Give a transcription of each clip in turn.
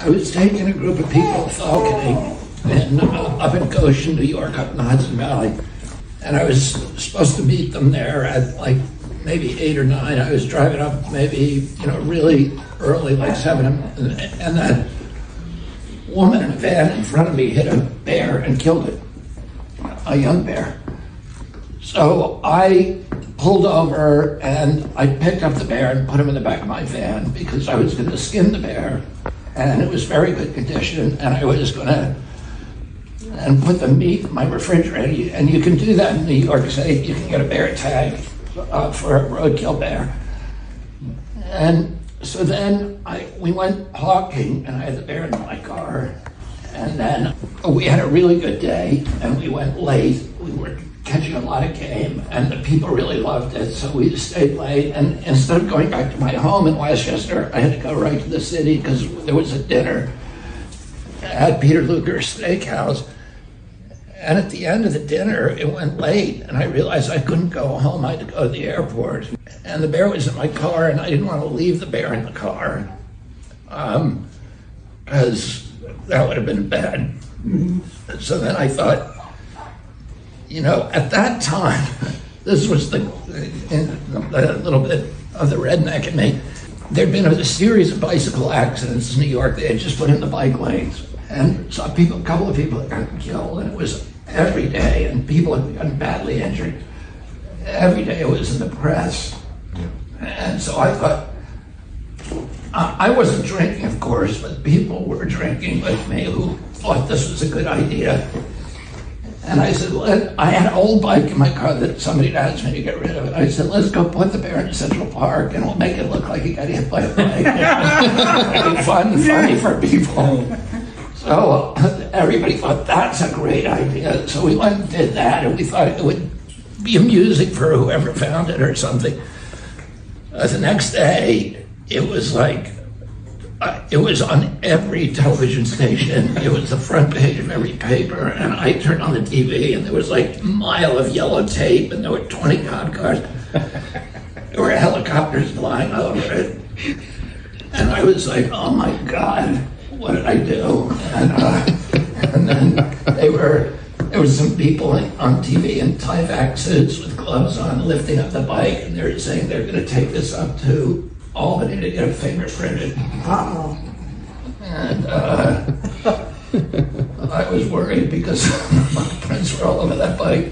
I was taking a group of people falconing up in Goshen, New York, up in the Hudson Valley. And I was supposed to meet them there at like maybe 8 or 9. I was driving up maybe, really early, like 7. And that woman in a van in front of me hit a bear and killed it, a young bear. So I pulled over and I picked up the bear and put him in the back of my van because I was going to skin the bear. And it was very good condition, and I was going to put the meat in my refrigerator. And you can do that in New York State. You can get a bear tag for a roadkill bear. And so then we went hawking, and I had the bear in my car. And then we had a really good day, and we went late. We were catching a lot of game, and the people really loved it, so we stayed late. And instead of going back to my home in Westchester, I had to go right to the city because there was a dinner at Peter Luger's Steakhouse. And at the end of the dinner, it went late, and I realized I couldn't go home. I had to go to the airport. And the bear was in my car, and I didn't want to leave the bear in the car because that would have been bad. So then I thought, at that time, this was a little bit of the redneck in me. There'd been a series of bicycle accidents in New York. They had just put in the bike lanes. And saw a couple of people had gotten killed, and it was every day, and people had gotten badly injured. Every day it was in the press. And so I thought, I wasn't drinking, of course, but people were drinking with me who thought this was a good idea. And I said, I had an old bike in my car that somebody had asked me to get rid of it. I said, let's go put the bear in Central Park and we'll make it look like he got hit by a bike. It'll be funny for people. So everybody thought that's a great idea. So we went and did that, and we thought it would be amusing for whoever found it or something. The next day, it was like, it was on every television station. It was the front page of every paper, and I turned on the TV, and there was like a mile of yellow tape, and there were 20 cop cars. There were helicopters flying over it. And I was like, oh my God, what did I do? And then there was some people on TV in tie-back suits with gloves on lifting up the bike, and they were saying they're going to take this up to Albany to get it fingerprinted. Uh-oh. And I was worried because my prints were all over that bike.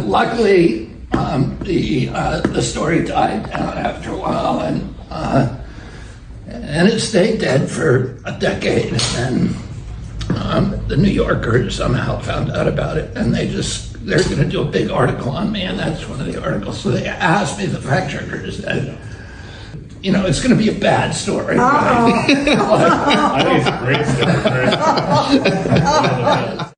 Luckily, the story died down after a while, and it stayed dead for a decade. And the New Yorker somehow found out about it, and they're going to do a big article on me, and that's one of the articles. So they asked me, the fact checker said, it's going to be a bad story. Right? I think it's a great story.